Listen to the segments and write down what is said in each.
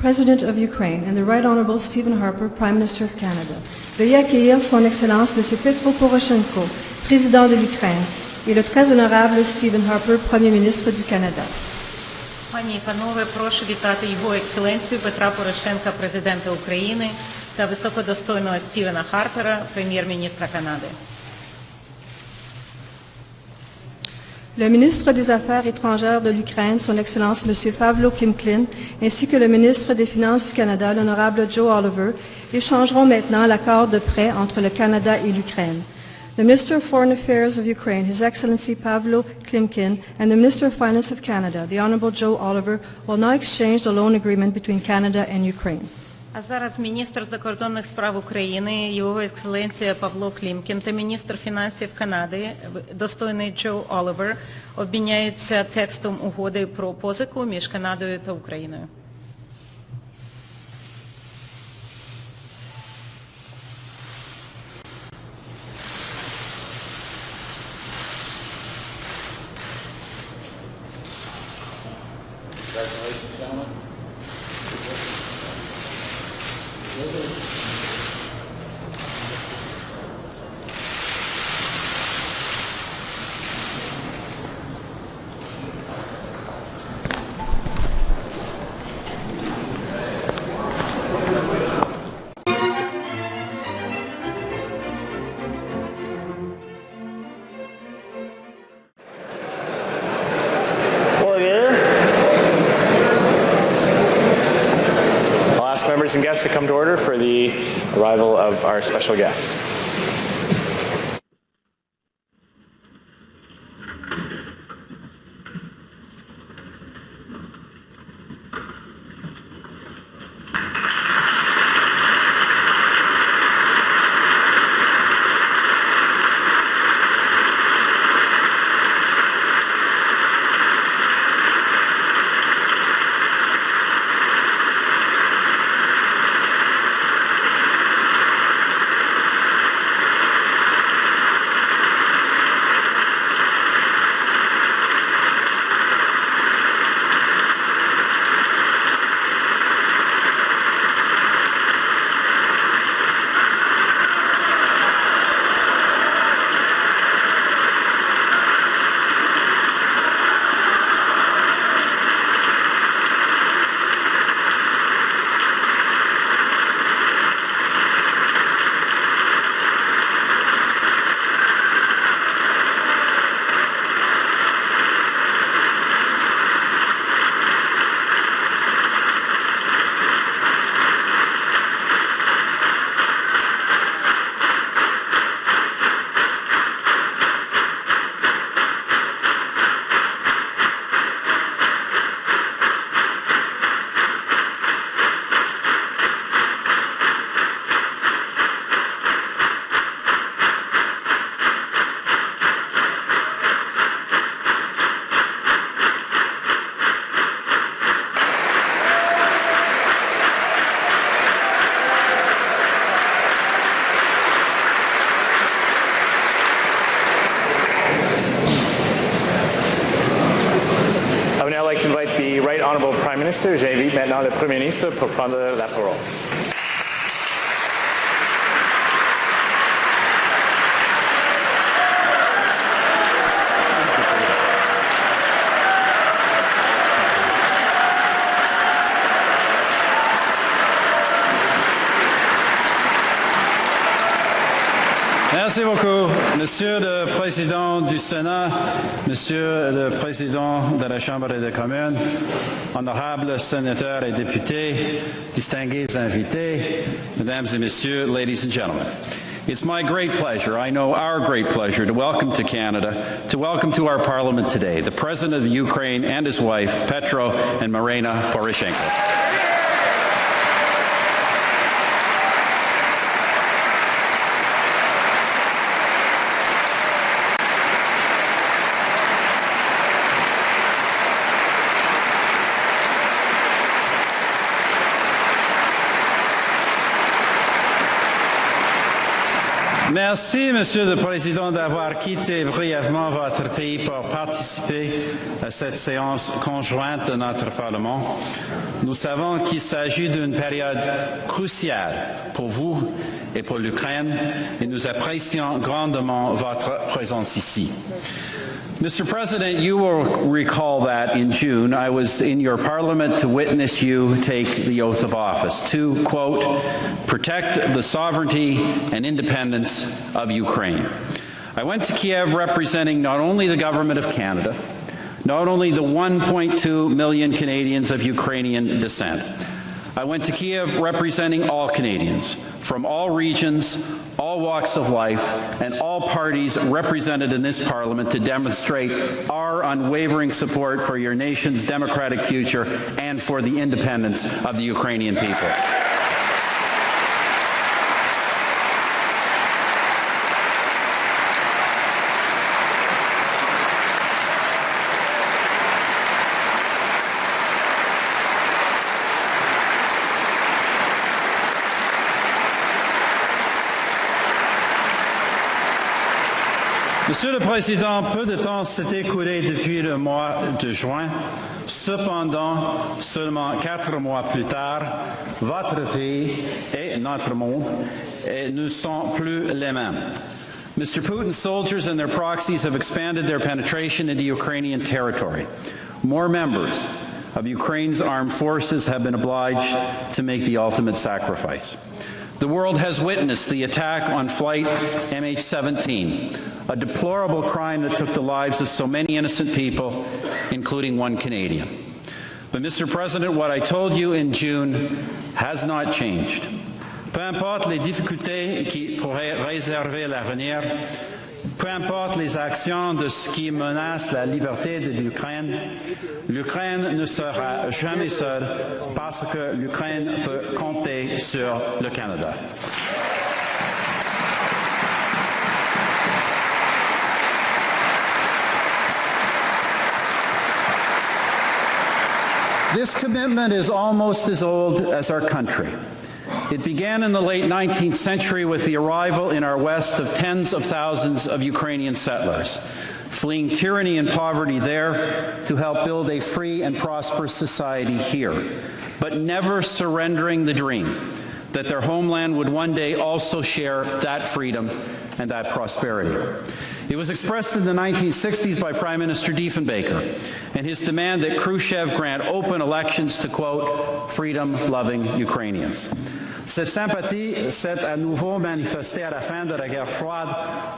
President of Ukraine, and the Right Honorable Stephen Harper, Prime Minister of Canada. Veuillez accueillir Son Excellence M. Poroshenko, Président de l'Ukraine, et le très honorable Stephen Harper, Premier ministre du Canada. Пані і панове, прошу вітати Його Екселенцію Петра Порошенка, Президента України, та високодостойного Стівена Харпера, Прем'єр-міністра Канади. Le ministre des Affaires étrangères de l'Ukraine, Son Excellence M. Pavlo Klimkin, ainsi que le ministre des Finances du Canada, l'honorable Joe Oliver, échangeront maintenant l'accord de prêt entre le Canada et l'Ukraine. The Minister of Foreign Affairs of Ukraine, His Excellency Pavlo Klimkin, and the Minister of Finance of Canada, the Honorable Joe Oliver, will now exchange the loan agreement between Canada and Ukraine. А зараз міністр закордонних справ України, Його Екселенція Павло Клімкін та міністр фінансів Канади, достойний Джо Олівер, обміняються текстом угоди про позику між Канадою та Україною. Congratulations, gentlemen. I'll ask members and guests to come to order for the arrival of our special guests. I would now like to invite the Right Honorable Prime Minister. J'invite maintenant le Premier ministre pour prendre la parole. Merci beaucoup, Monsieur le Président du Sénat, Monsieur le Président de la Chambre des communes, honorables sénateurs et députés, distingués invités, Mesdames et Messieurs, ladies and gentlemen. It's my great pleasure, I know our great pleasure, to welcome to Canada, to welcome to our Parliament today, the President of Ukraine and his wife, Petro and Marina Poroshenko. Merci, Monsieur le Président, d'avoir quitté brièvement votre pays pour participer à cette séance conjointe de notre Parlement. Nous savons qu'il s'agit d'une période cruciale pour vous et pour l'Ukraine, et nous apprécions grandement votre présence ici. Mr. President, you will recall that in June, I was in your parliament to witness you take the oath of office to, quote, protect the sovereignty and independence of Ukraine. I went to Kiev representing not only the government of Canada, not only the 1.2 million Canadians of Ukrainian descent. I went to Kiev representing all Canadians, from all regions, all walks of life, and all parties represented in this Parliament to demonstrate our unwavering support for your nation's democratic future and for the independence of the Ukrainian people. Monsieur le Président, peu de temps s'est écoulé depuis le mois de juin. Cependant, seulement 4 mois plus tard, votre pays et notre monde ne sont plus les mêmes. Mr. Putin's soldiers and their proxies have expanded their penetration into Ukrainian territory. More members of Ukraine's armed forces have been obliged to make the ultimate sacrifice. The world has witnessed the attack on Flight MH17, a deplorable crime that took the lives of so many innocent people, including one Canadian. But, Mr. President, what I told you in June has not changed. Peu importe les difficultés qui pourraient réserver l'avenir, peu importe les actions de ce qui menace la liberté de l'Ukraine, l'Ukraine ne sera jamais seule parce que l'Ukraine peut compter sur le Canada. This commitment is almost as old as our country. It began in the late 19th century with the arrival in our West of tens of thousands of Ukrainian settlers, fleeing tyranny and poverty there to help build a free and prosperous society here, but never surrendering the dream that their homeland would one day also share that freedom and that prosperity. It was expressed in the 1960s by Prime Minister Diefenbaker and his demand that Khrushchev grant open elections to, quote, freedom-loving Ukrainians. Cette sympathie s'est à nouveau manifestée à la fin de la guerre froide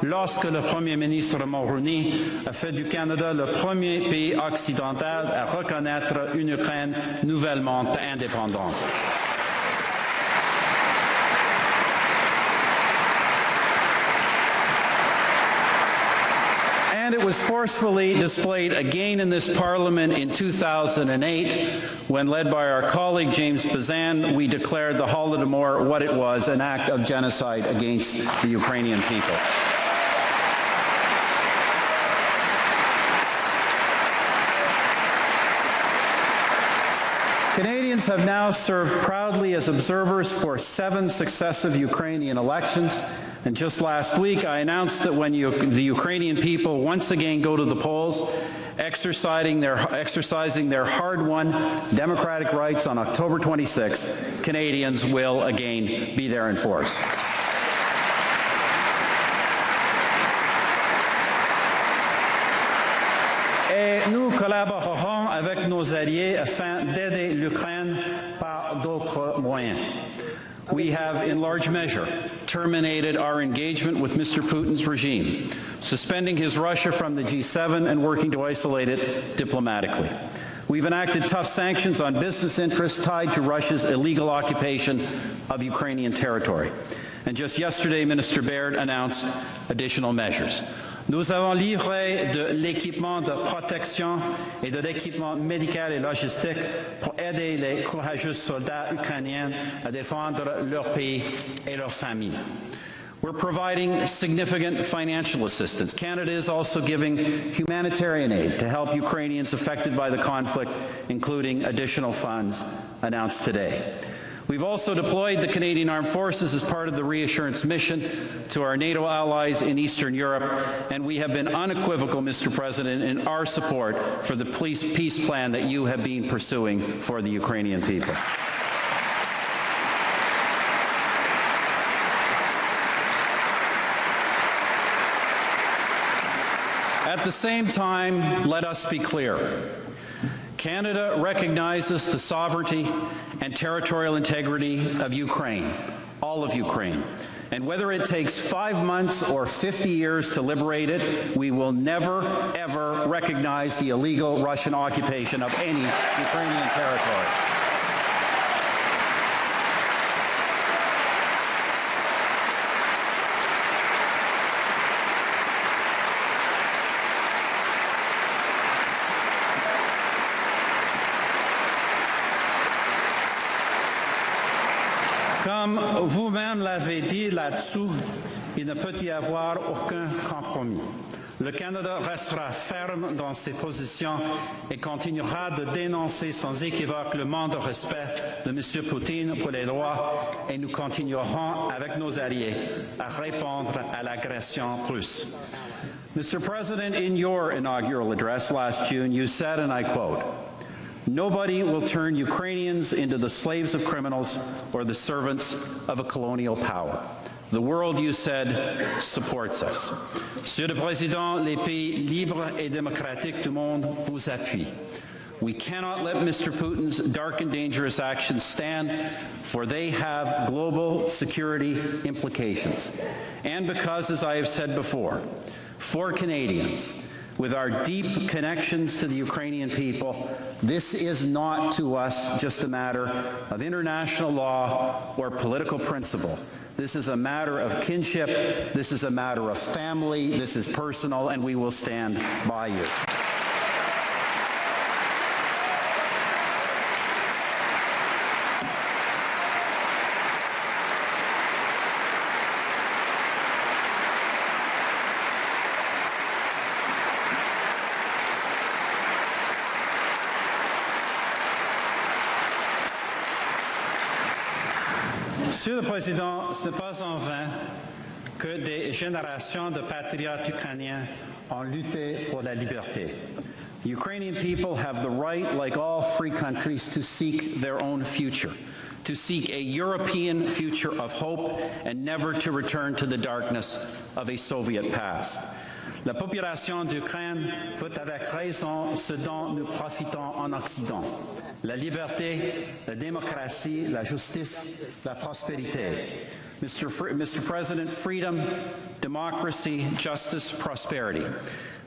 lorsque le Premier ministre Mulroney a fait du Canada le premier pays occidental à reconnaître une Ukraine nouvellement indépendante. And it was forcefully displayed again in this Parliament in 2008 when, led by our colleague James Bazan, we declared the Holodomor what it was, an act of genocide against the Ukrainian people. Canadians have now served proudly as observers for 7 successive Ukrainian elections. And just last week, I announced that when the Ukrainian people once again go to the polls, exercising their hard-won democratic rights on October 26th, Canadians will again be there in force. Et nous collaborerons avec nos alliés afin d'aider l'Ukraine par d'autres moyens. We have, in large measure, terminated our engagement with Mr. Putin's regime, suspending his Russia from the G7 and working to isolate it diplomatically. We've enacted tough sanctions on business interests tied to Russia's illegal occupation of Ukrainian territory. And just yesterday, Minister Baird announced additional measures. Nous avons livré de l'équipement de protection et de l'équipement médical et logistique pour aider les courageux soldats ukrainiens à défendre leur pays et leurs familles. We're providing significant financial assistance. Canada is also giving humanitarian aid to help Ukrainians affected by the conflict, including additional funds announced today. We've also deployed the Canadian Armed Forces as part of the reassurance mission to our NATO allies in Eastern Europe, and we have been unequivocal, Mr. President, in our support for the peace plan that you have been pursuing for the Ukrainian people. At the same time, let us be clear. Canada recognizes the sovereignty and territorial integrity of Ukraine, all of Ukraine. And whether it takes 5 months or 50 years to liberate it, we will never, ever recognize the illegal Russian occupation of any Ukrainian territory. Comme vous-même l'avez dit là-dessous, il ne peut y avoir aucun compromis. Le Canada restera ferme dans ses positions et continuera de dénoncer sans équivoque le manque de respect de M. Poutine pour les droits, et nous continuerons avec nos alliés à répondre à l'agression russe. Mr. President, in your inaugural address last June, you said, and I quote, "Nobody will turn Ukrainians into the slaves of criminals or the servants of a colonial power." The world, you said, supports us. Monsieur le Président, les pays libres et démocratiques du monde vous appuient. We cannot let Mr. Putin's dark and dangerous actions stand, for they have global security implications. And because, as I have said before, for Canadians, with our deep connections to the Ukrainian people, this is not to us just a matter of international law or political principle. This is a matter of kinship, this is a matter of family, this is personal, and we will stand by you. Monsieur le Président, ce n'est pas en vain que des générations de patriotes ukrainiens ont lutté pour la liberté. The Ukrainian people have the right, like all free countries, to seek their own future, to seek a European future of hope and never to return to the darkness of a Soviet past. La population d'Ukraine veut avec raison ce dont nous profitons en Occident: la liberté, la démocratie, la justice, la prospérité. Mr. President, freedom, democracy, justice, prosperity.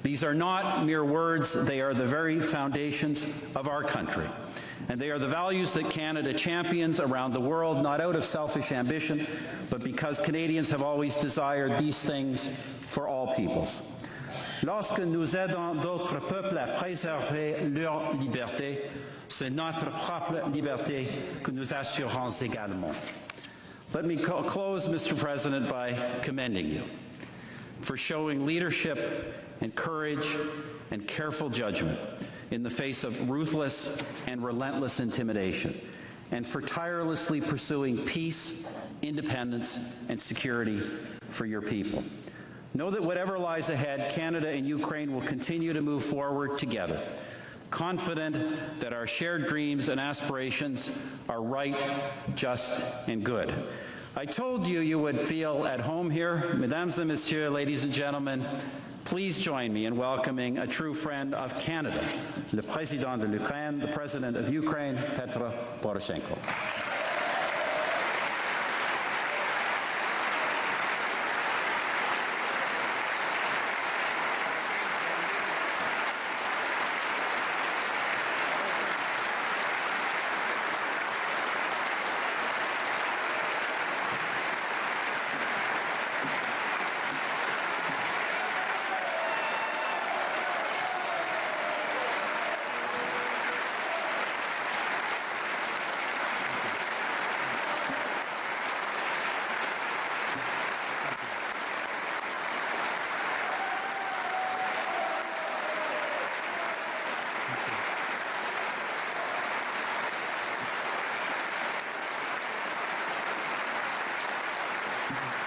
These are not mere words, they are the very foundations of our country. And they are the values that Canada champions around the world, not out of selfish ambition, but because Canadians have always desired these things for all peoples. Lorsque nous aidons d'autres peuples à préserver leur liberté, c'est notre propre liberté que nous assurons également. Let me close, Mr. President, by commending you for showing leadership and courage and careful judgment in the face of ruthless and relentless intimidation, and for tirelessly pursuing peace, independence, and security for your people. Know that whatever lies ahead, Canada and Ukraine will continue to move forward together, confident that our shared dreams and aspirations are right, just, and good. I told you you would feel at home here. Mesdames et messieurs, ladies and gentlemen, please join me in welcoming a true friend of Canada, le président de l'Ukraine, the president of Ukraine, Petro Poroshenko. you.